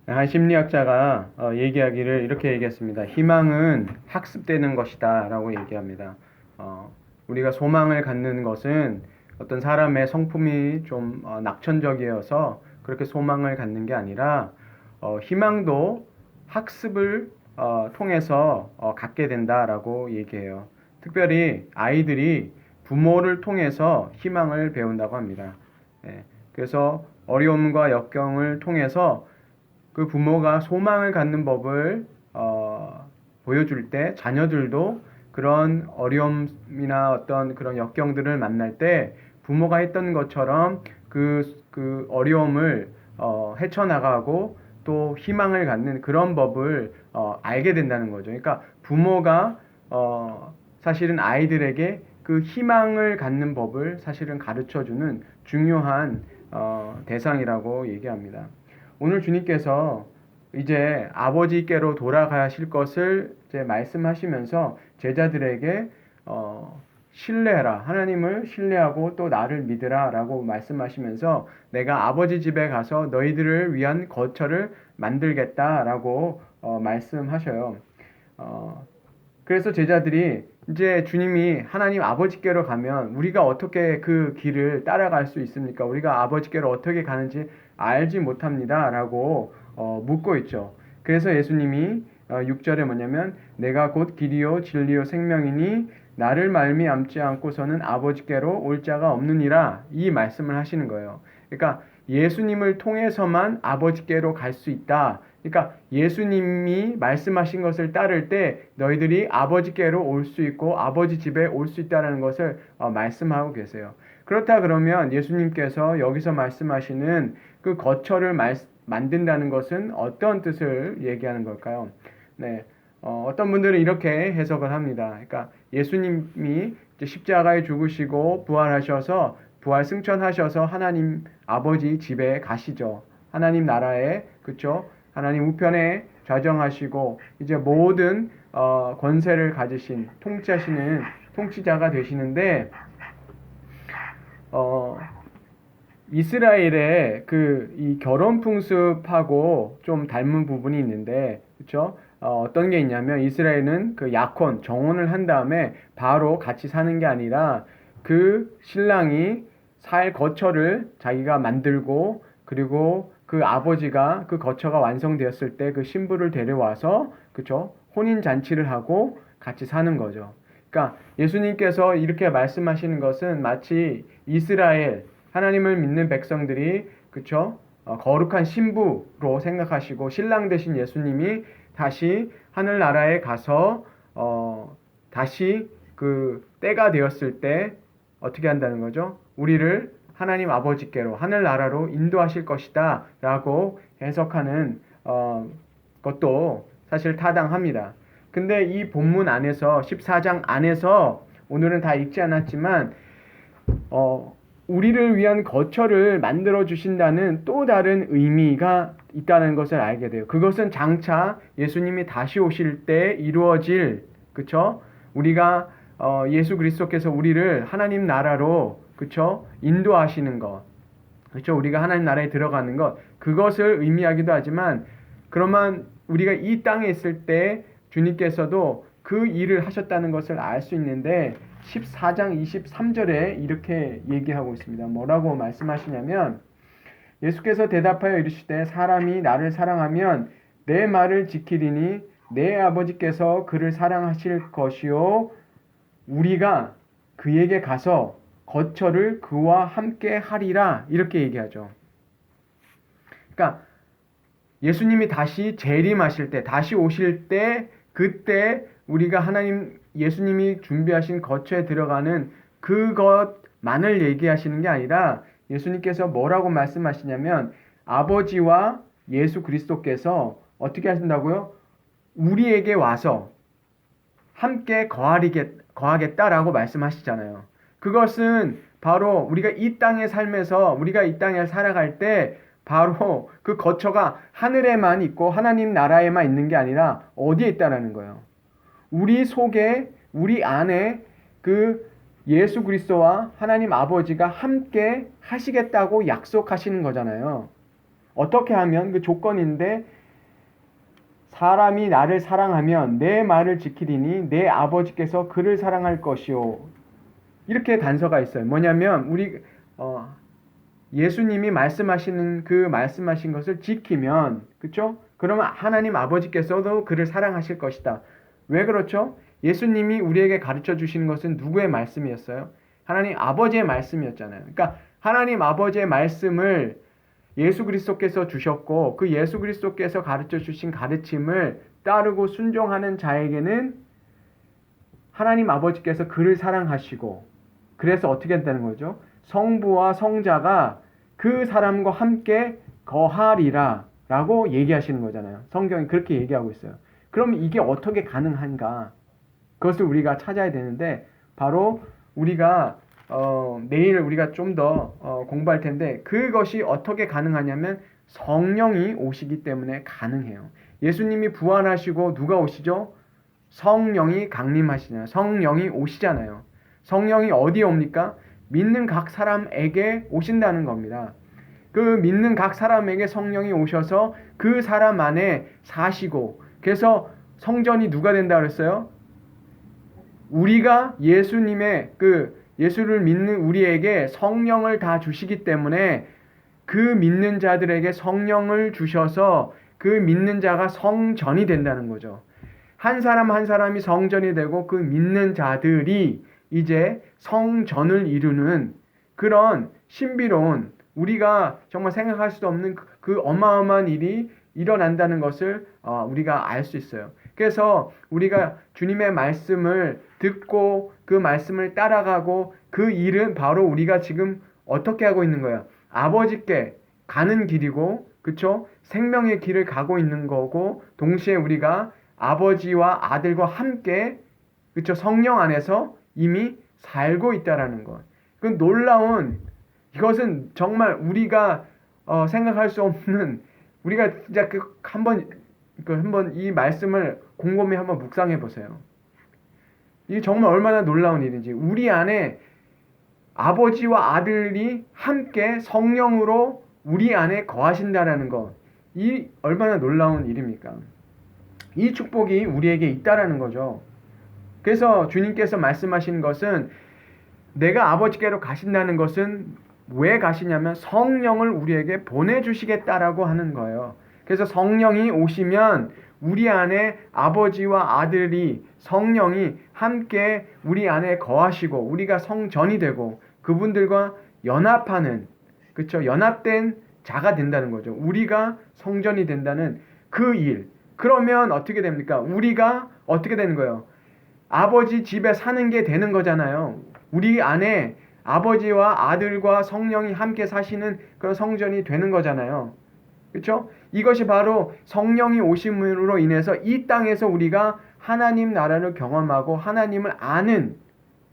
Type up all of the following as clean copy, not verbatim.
한 심리학자가 얘기하기를 이렇게 얘기했습니다. 희망은 학습되는 것이다 라고 얘기합니다. 우리가 소망을 갖는 것은 어떤 사람의 성품이 좀 낙천적이어서 그렇게 소망을 갖는 게 아니라 희망도 학습을 통해서 갖게 된다라고 얘기해요. 특별히 아이들이 부모를 통해서 희망을 배운다고 합니다. 예, 그래서 어려움과 역경을 통해서 그 부모가 소망을 갖는 법을 보여줄 때 자녀들도 그런 어려움이나 어떤 그런 역경들을 만날 때 부모가 했던 것처럼 그 어려움을 헤쳐나가고 또 희망을 갖는 그런 법을 알게 된다는 거죠. 그러니까 부모가 사실은 아이들에게 그 희망을 갖는 법을 사실은 가르쳐주는 중요한 대상이라고 얘기합니다. 오늘 주님께서 이제 아버지께로 돌아가실 것을 이제 말씀하시면서 제자들에게 신뢰해라. 하나님을 신뢰하고 또 나를 믿으라 라고 말씀하시면서 내가 아버지 집에 가서 너희들을 위한 거처를 만들겠다 라고 말씀하셔요. 그래서 제자들이 이제 주님이 하나님 아버지께로 가면 우리가 어떻게 그 길을 따라갈 수 있습니까? 우리가 아버지께로 어떻게 가는지 알지 못합니다. 라고 묻고 있죠. 그래서 예수님이 6절에 뭐냐면 내가 곧 길이요 진리요 생명이니 나를 말미암지 않고서는 아버지께로 올 자가 없느니라 이 말씀을 하시는 거예요. 그러니까 예수님을 통해서만 아버지께로 갈 수 있다. 그러니까 예수님이 말씀하신 것을 따를 때 너희들이 아버지께로 올 수 있고 아버지 집에 올 수 있다는 것을 말씀하고 계세요. 그렇다 그러면 예수님께서 여기서 말씀하시는 그 거처를 만든다는 것은 어떤 뜻을 얘기하는 걸까요? 네, 어떤 분들은 이렇게 해석을 합니다. 그러니까 예수님이 십자가에 죽으시고 부활하셔서 부활 승천하셔서 하나님 아버지 집에 가시죠. 하나님 나라에 그쵸? 하나님 우편에 좌정하시고 이제 모든 권세를 가지신 통치하시는 통치자가 되시는데 어, 이스라엘의 그 이 결혼 풍습하고 좀 닮은 부분이 있는데 그렇죠? 어떤 게 있냐면 이스라엘은 그 약혼 정혼을 한 다음에 바로 같이 사는 게 아니라 그 신랑이 살 거처를 자기가 만들고 그리고 그 아버지가 그 거처가 완성되었을 때 그 신부를 데려와서 그렇죠? 혼인 잔치를 하고 같이 사는 거죠. 그러니까 예수님께서 이렇게 말씀하시는 것은 마치 이스라엘 하나님을 믿는 백성들이 그쵸? 거룩한 신부로 생각하시고 신랑 되신 예수님이 다시 하늘나라에 가서 다시 그 때가 되었을 때 어떻게 한다는 거죠? 우리를 하나님 아버지께로 하늘나라로 인도하실 것이다 라고 해석하는 것도 사실 타당합니다. 근데 이 본문 안에서 14장 안에서 오늘은 다 읽지 않았지만 우리를 위한 거처를 만들어 주신다는 또 다른 의미가 있다는 것을 알게 돼요. 그것은 장차 예수님이 다시 오실 때 이루어질 그쵸? 우리가 예수 그리스도께서 우리를 하나님 나라로 그쵸? 인도하시는 것 그렇죠? 우리가 하나님 나라에 들어가는 것 그것을 의미하기도 하지만 그러면 우리가 이 땅에 있을 때 주님께서도 그 일을 하셨다는 것을 알 수 있는데 14장 23절에 이렇게 얘기하고 있습니다. 뭐라고 말씀하시냐면 예수께서 대답하여 이르시되 사람이 나를 사랑하면 내 말을 지키리니 내 아버지께서 그를 사랑하실 것이요 우리가 그에게 가서 거처를 그와 함께 하리라 이렇게 얘기하죠. 그러니까 예수님이 다시 재림하실 때 다시 오실 때 그때 우리가 하나님 예수님이 준비하신 거처에 들어가는 그것만을 얘기하시는 게 아니라 예수님께서 뭐라고 말씀하시냐면 아버지와 예수 그리스도께서 어떻게 하신다고요? 우리에게 와서 함께 거하겠다라고 말씀하시잖아요. 그것은 바로 우리가 이 땅의 삶에서 우리가 이 땅에 살아갈 때 바로 그 거처가 하늘에만 있고 하나님 나라에만 있는 게 아니라 어디에 있다라는 거예요. 우리 속에 우리 안에 그 예수 그리스도와 하나님 아버지가 함께 하시겠다고 약속하시는 거잖아요. 어떻게 하면 그 조건인데 사람이 나를 사랑하면 내 말을 지키리니 내 아버지께서 그를 사랑할 것이요. 이렇게 단서가 있어요. 뭐냐면 우리 예수님이 말씀하시는 그 말씀하신 것을 지키면 그렇죠? 그러면 하나님 아버지께서도 그를 사랑하실 것이다. 왜 그렇죠? 예수님이 우리에게 가르쳐 주시는 것은 누구의 말씀이었어요? 하나님 아버지의 말씀이었잖아요. 그러니까 하나님 아버지의 말씀을 예수 그리스도께서 주셨고 그 예수 그리스도께서 가르쳐 주신 가르침을 따르고 순종하는 자에게는 하나님 아버지께서 그를 사랑하시고 그래서 어떻게 된다는 거죠? 성부와 성자가 그 사람과 함께 거하리라 라고 얘기하시는 거잖아요. 성경이 그렇게 얘기하고 있어요. 그럼 이게 어떻게 가능한가? 그것을 우리가 찾아야 되는데 바로 우리가 내일 우리가 좀 더 공부할 텐데 그것이 어떻게 가능하냐면 성령이 오시기 때문에 가능해요. 예수님이 부활하시고 누가 오시죠? 성령이 강림하시잖아요. 성령이 오시잖아요. 성령이 어디에 옵니까? 믿는 각 사람에게 오신다는 겁니다. 그 믿는 각 사람에게 성령이 오셔서 그 사람 안에 사시고 그래서 성전이 누가 된다 그랬어요? 우리가 예수를 믿는 우리에게 성령을 다 주시기 때문에 그 믿는 자들에게 성령을 주셔서 그 믿는 자가 성전이 된다는 거죠. 한 사람 한 사람이 성전이 되고 그 믿는 자들이 이제 성전을 이루는 그런 신비로운 우리가 정말 생각할 수도 없는 그 어마어마한 일이 일어난다는 것을 우리가 알 수 있어요. 그래서 우리가 주님의 말씀을 듣고 그 말씀을 따라가고 그 일은 바로 우리가 지금 어떻게 하고 있는 거야? 아버지께 가는 길이고, 그쵸? 생명의 길을 가고 있는 거고, 동시에 우리가 아버지와 아들과 함께, 그쵸? 성령 안에서 이미 살고 있다라는 것. 그 놀라운, 이것은 정말 우리가 생각할 수 없는, 우리가 진짜 한번 이 말씀을 곰곰이 한번 묵상해 보세요. 이게 정말 얼마나 놀라운 일인지. 우리 안에 아버지와 아들이 함께 성령으로 우리 안에 거하신다라는 것. 이 얼마나 놀라운 일입니까? 이 축복이 우리에게 있다라는 거죠. 그래서 주님께서 말씀하신 것은 내가 아버지께로 가신다는 것은 왜 가시냐면 성령을 우리에게 보내주시겠다라고 하는 거예요. 그래서 성령이 오시면 우리 안에 아버지와 아들이 성령이 함께 우리 안에 거하시고 우리가 성전이 되고 그분들과 연합하는 그렇죠? 연합된 자가 된다는 거죠. 우리가 성전이 된다는 그 일. 그러면 어떻게 됩니까? 우리가 어떻게 되는 거예요? 아버지 집에 사는 게 되는 거잖아요. 우리 안에 아버지와 아들과 성령이 함께 사시는 그런 성전이 되는 거잖아요. 그렇죠? 이것이 바로 성령이 오심으로 인해서 이 땅에서 우리가 하나님 나라를 경험하고 하나님을 아는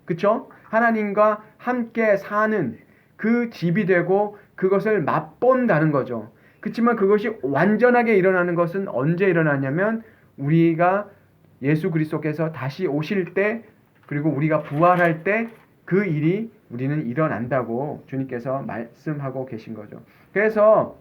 그렇죠? 하나님과 함께 사는 그 집이 되고 그것을 맛본다는 거죠. 그렇지만 그것이 완전하게 일어나는 것은 언제 일어나냐면 우리가 예수 그리스도께서 다시 오실 때 그리고 우리가 부활할 때 그 일이 우리는 일어난다고 주님께서 말씀하고 계신 거죠. 그래서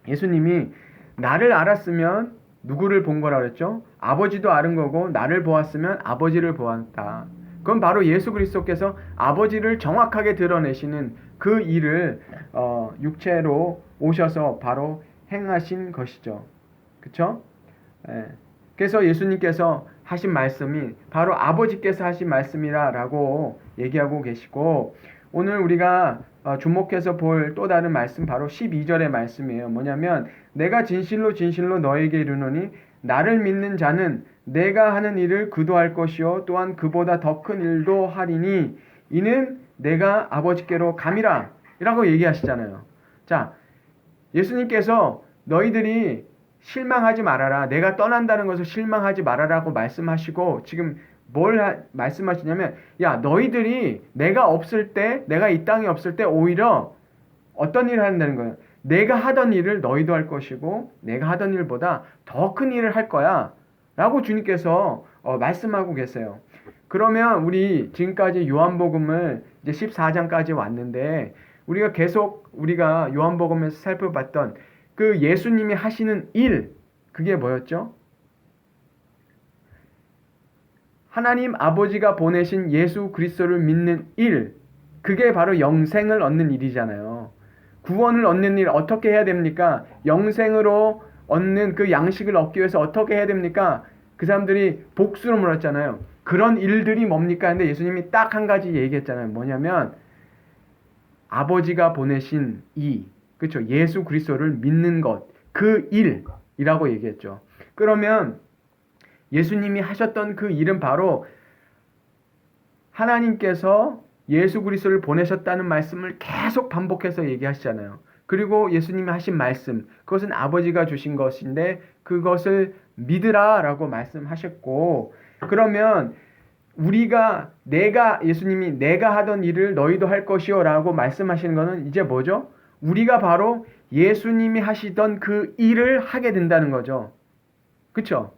예수님이 나를 알았으면 누구를 본 거라 그랬죠? 아버지도 아는 거고 나를 보았으면 아버지를 보았다. 그건 바로 예수 그리스도께서 아버지를 정확하게 드러내시는 그 일을 육체로 오셔서 바로 행하신 것이죠. 그렇죠? 그래서 예수님께서 하신 말씀이 바로 아버지께서 하신 말씀이라고 얘기하고 계시고 오늘 우리가 주목해서 볼 또 다른 말씀 바로 12절의 말씀이에요. 뭐냐면 내가 진실로 진실로 너에게 이르노니 나를 믿는 자는 내가 하는 일을 그도 할 것이요 또한 그보다 더 큰 일도 하리니 이는 내가 아버지께로 감이라 라고 얘기하시잖아요. 자, 예수님께서 너희들이 실망하지 말아라. 내가 떠난다는 것을 실망하지 말아라고 말씀하시고 지금 뭘 말씀하시냐면 야 너희들이 내가 없을 때 내가 이 땅에 없을 때 오히려 어떤 일을 한다는 거예요. 내가 하던 일을 너희도 할 것이고 내가 하던 일보다 더 큰 일을 할 거야 라고 주님께서 말씀하고 계세요. 그러면 우리 지금까지 요한복음을 이제 14장까지 왔는데 우리가 계속 우리가 요한복음에서 살펴봤던 그 예수님이 하시는 일, 그게 뭐였죠? 하나님 아버지가 보내신 예수 그리스도를 믿는 일, 그게 바로 영생을 얻는 일이잖아요. 구원을 얻는 일 어떻게 해야 됩니까? 영생으로 얻는 그 양식을 얻기 위해서 어떻게 해야 됩니까? 그 사람들이 복수로 물었잖아요. 그런 일들이 뭡니까? 근데 예수님이 딱 한 가지 얘기했잖아요. 뭐냐면 아버지가 보내신 그렇죠? 예수 그리스도를 믿는 것, 그 일이라고 얘기했죠. 그러면 예수님이 하셨던 그 일은 바로 하나님께서 예수 그리스도를 보내셨다는 말씀을 계속 반복해서 얘기하시잖아요. 그리고 예수님이 하신 말씀, 그것은 아버지가 주신 것인데 그것을 믿으라라고 말씀하셨고, 그러면 예수님이 내가 하던 일을 너희도 할 것이요라고 말씀하시는 것은 이제 뭐죠? 우리가 바로 예수님이 하시던 그 일을 하게 된다는 거죠. 그렇죠?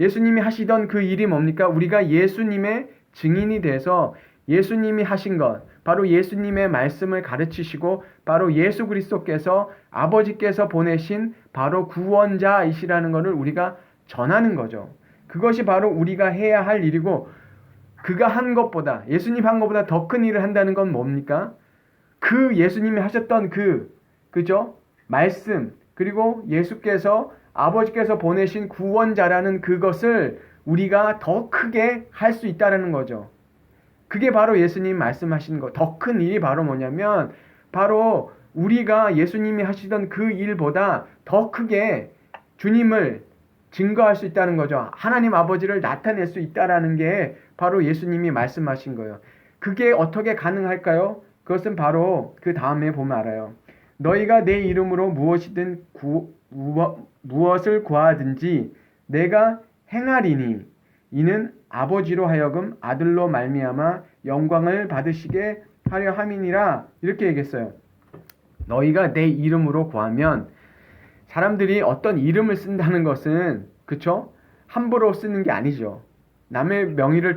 예수님이 하시던 그 일이 뭡니까? 우리가 예수님의 증인이 돼서 예수님이 하신 것, 바로 예수님의 말씀을 가르치시고 바로 예수 그리스도께서 아버지께서 보내신 바로 구원자이시라는 것을 우리가 전하는 거죠. 그것이 바로 우리가 해야 할 일이고, 그가 한 것보다, 예수님 한 것보다 더 큰 일을 한다는 건 뭡니까? 그 예수님이 하셨던 그죠? 말씀, 그리고 예수께서 아버지께서 보내신 구원자라는 그것을 우리가 더 크게 할 수 있다는 거죠. 그게 바로 예수님 말씀하신 것. 더 큰 일이 바로 뭐냐면 바로 우리가 예수님이 하시던 그 일보다 더 크게 주님을 증거할 수 있다는 거죠. 하나님 아버지를 나타낼 수 있다는 게 바로 예수님이 말씀하신 거예요. 그게 어떻게 가능할까요? 그것은 바로 그 다음에 보면 알아요. 너희가 내 이름으로 무엇을 구하든지 내가 행하리니 이는 아버지로 하여금 아들로 말미암아 영광을 받으시게 하려 함이니라. 이렇게 얘기했어요. 너희가 내 이름으로 구하면, 사람들이 어떤 이름을 쓴다는 것은 그쵸? 함부로 쓰는 게 아니죠. 남의 명의를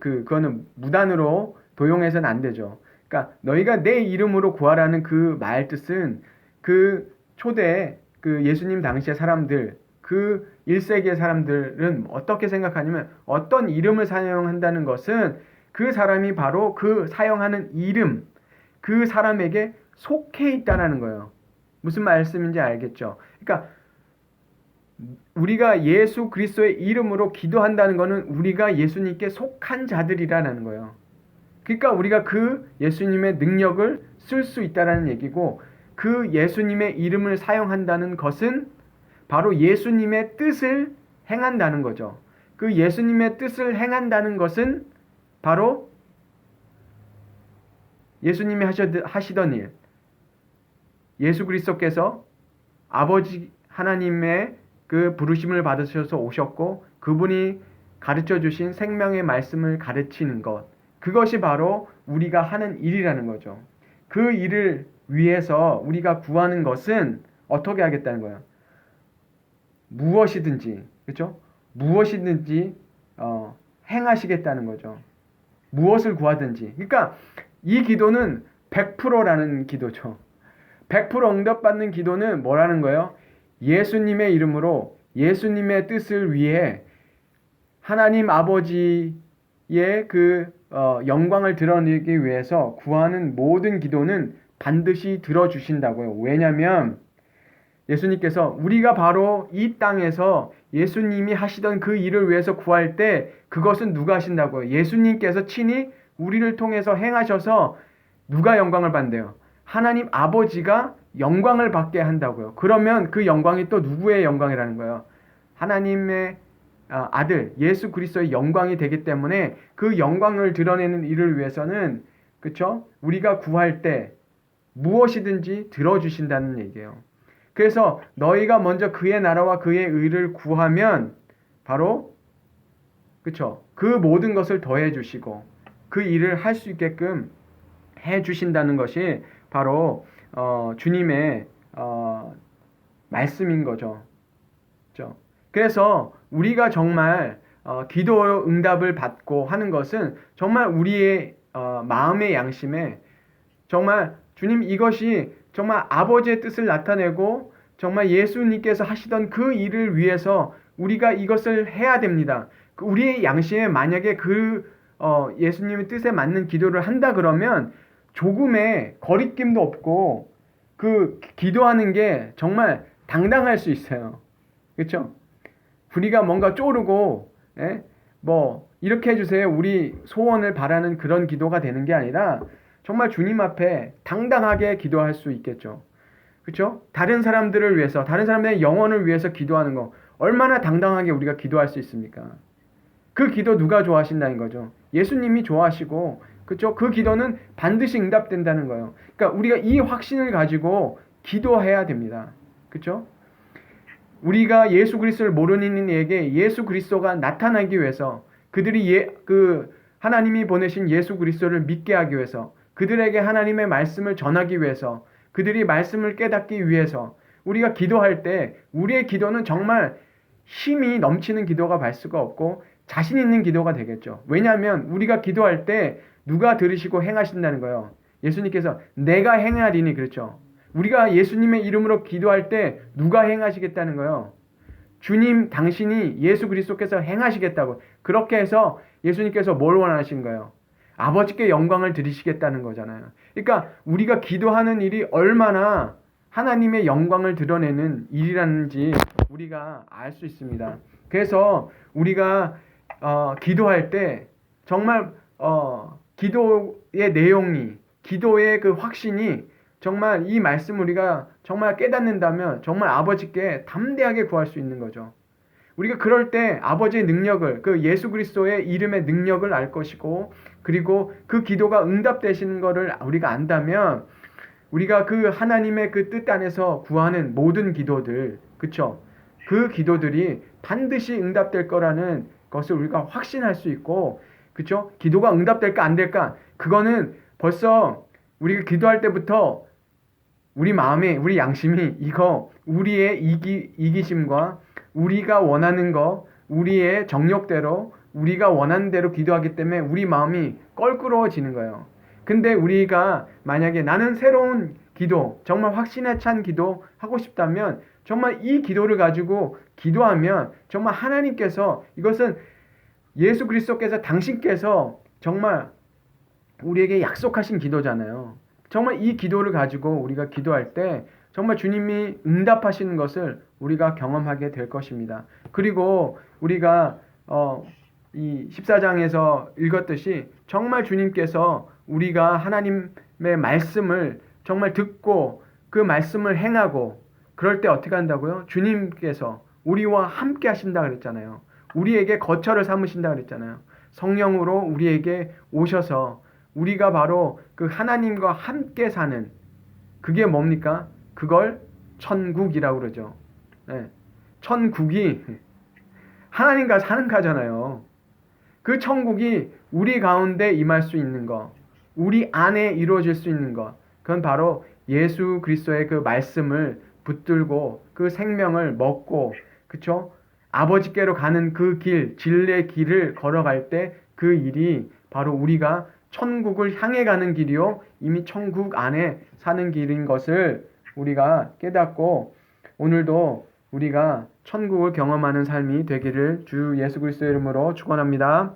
그거는 무단으로 도용해서는 안 되죠. 그러니까 너희가 내 이름으로 구하라는 그 말 뜻은 그 초대 그 예수님 당시의 사람들, 그 1세기의 사람들은 어떻게 생각하냐면 어떤 이름을 사용한다는 것은 그 사람이 바로 그 사용하는 이름, 그 사람에게 속해 있다는 거예요. 무슨 말씀인지 알겠죠? 그러니까 우리가 예수 그리스도의 이름으로 기도한다는 것은 우리가 예수님께 속한 자들이라는 거예요. 그러니까 우리가 그 예수님의 능력을 쓸 수 있다는 얘기고, 그 예수님의 이름을 사용한다는 것은 바로 예수님의 뜻을 행한다는 거죠. 그 예수님의 뜻을 행한다는 것은 바로 예수님이 하시던 일, 예수 그리스도께서 아버지 하나님의 그 부르심을 받으셔서 오셨고 그분이 가르쳐 주신 생명의 말씀을 가르치는 것, 그것이 바로 우리가 하는 일이라는 거죠. 그 일을 위해서 우리가 구하는 것은 어떻게 하겠다는 거예요? 무엇이든지, 그렇죠? 무엇이든지 행하시겠다는 거죠. 무엇을 구하든지. 그러니까 이 기도는 100%라는 기도죠. 100% 응답받는 기도는 뭐라는 거예요? 예수님의 이름으로 예수님의 뜻을 위해 하나님 아버지의 영광을 드러내기 위해서 구하는 모든 기도는 반드시 들어주신다고요. 왜냐하면 예수님께서 우리가 바로 이 땅에서 예수님이 하시던 그 일을 위해서 구할 때 그것은 누가 하신다고요? 예수님께서 친히 우리를 통해서 행하셔서 누가 영광을 받는대요? 하나님 아버지가 영광을 받게 한다고요. 그러면 그 영광이 또 누구의 영광이라는 거예요? 하나님의 아들 예수 그리스도의 영광이 되기 때문에 그 영광을 드러내는 일을 위해서는, 그렇죠? 우리가 구할 때 무엇이든지 들어주신다는 얘기예요. 그래서 너희가 먼저 그의 나라와 그의 의를 구하면 바로, 그렇죠? 그 모든 것을 더해 주시고 그 일을 할 수 있게끔 해 주신다는 것이 바로 주님의 말씀인 거죠. 그렇죠? 그래서 우리가 정말 기도 응답을 받고 하는 것은 정말 우리의 마음의 양심에 정말 주님 이것이 정말 아버지의 뜻을 나타내고 정말 예수님께서 하시던 그 일을 위해서 우리가 이것을 해야 됩니다. 우리의 양심에 만약에 예수님의 뜻에 맞는 기도를 한다 그러면 조금의 거리낌도 없고 그 기도하는 게 정말 당당할 수 있어요. 그렇죠? 우리가 뭔가 쪼르고 뭐 이렇게 해주세요. 우리 소원을 바라는 그런 기도가 되는 게 아니라 정말 주님 앞에 당당하게 기도할 수 있겠죠. 그렇죠? 다른 사람들을 위해서, 다른 사람의 영혼을 위해서 기도하는 거 얼마나 당당하게 우리가 기도할 수 있습니까? 그 기도 누가 좋아하신다는 거죠? 예수님이 좋아하시고, 그렇죠? 그 기도는 반드시 응답된다는 거예요. 그러니까 우리가 이 확신을 가지고 기도해야 됩니다. 그렇죠? 우리가 예수 그리스도를 모르는 이에게 예수 그리스도가 나타나기 위해서, 그들이 하나님이 보내신 예수 그리스도를 믿게 하기 위해서, 그들에게 하나님의 말씀을 전하기 위해서, 그들이 말씀을 깨닫기 위해서 우리가 기도할 때 우리의 기도는 정말 힘이 넘치는 기도가 될 수가 없고 자신 있는 기도가 되겠죠. 왜냐하면 우리가 기도할 때 누가 들으시고 행하신다는 거예요. 예수님께서 내가 행하리니, 그렇죠. 우리가 예수님의 이름으로 기도할 때 누가 행하시겠다는 거예요. 주님 당신이 예수 그리스도께서 행하시겠다고. 그렇게 해서 예수님께서 뭘 원하신 거예요? 아버지께 영광을 드리시겠다는 거잖아요. 그러니까 우리가 기도하는 일이 얼마나 하나님의 영광을 드러내는 일이라는지 우리가 알 수 있습니다. 그래서 우리가 기도할 때 정말 기도의 내용이, 기도의 그 확신이 정말 이 말씀 우리가 정말 깨닫는다면 정말 아버지께 담대하게 구할 수 있는 거죠. 우리가 그럴 때 아버지의 능력을, 그 예수 그리스도의 이름의 능력을 알 것이고, 그리고 그 기도가 응답되시는 것을 우리가 안다면 우리가 그 하나님의 그 뜻 안에서 구하는 모든 기도들, 그쵸? 그 기도들이 반드시 응답될 거라는 것을 우리가 확신할 수 있고, 그쵸? 기도가 응답될까 안 될까? 그거는 벌써 우리가 기도할 때부터 우리 마음에, 우리 양심이 이거 우리의 이기심과 우리가 원하는 거, 우리의 정욕대로, 우리가 원하는 대로 기도하기 때문에 우리 마음이 껄끄러워지는 거예요. 근데 우리가 만약에 나는 새로운 기도, 정말 확신에 찬 기도 하고 싶다면 정말 이 기도를 가지고 기도하면 정말 하나님께서, 이것은 예수 그리스도께서 당신께서 정말 우리에게 약속하신 기도잖아요. 정말 이 기도를 가지고 우리가 기도할 때 정말 주님이 응답하시는 것을 우리가 경험하게 될 것입니다. 그리고 우리가 이 14장에서 읽었듯이 정말 주님께서 우리가 하나님의 말씀을 정말 듣고 그 말씀을 행하고 그럴 때 어떻게 한다고요? 주님께서 우리와 함께 하신다 그랬잖아요. 우리에게 거처를 삼으신다 그랬잖아요. 성령으로 우리에게 오셔서 우리가 바로 그 하나님과 함께 사는, 그게 뭡니까? 그걸 천국이라고 그러죠. 네. 천국이 하나님과 사는 거잖아요. 그 천국이 우리 가운데 임할 수 있는 것, 우리 안에 이루어질 수 있는 것, 그건 바로 예수 그리스도의 그 말씀을 붙들고 그 생명을 먹고, 그쵸? 아버지께로 가는 그 길, 진리의 길을 걸어갈 때 그 일이 바로 우리가 천국을 향해 가는 길이요, 이미 천국 안에 사는 길인 것을 우리가 깨닫고 오늘도 우리가 천국을 경험하는 삶이 되기를 주 예수 그리스도의 이름으로 축원합니다.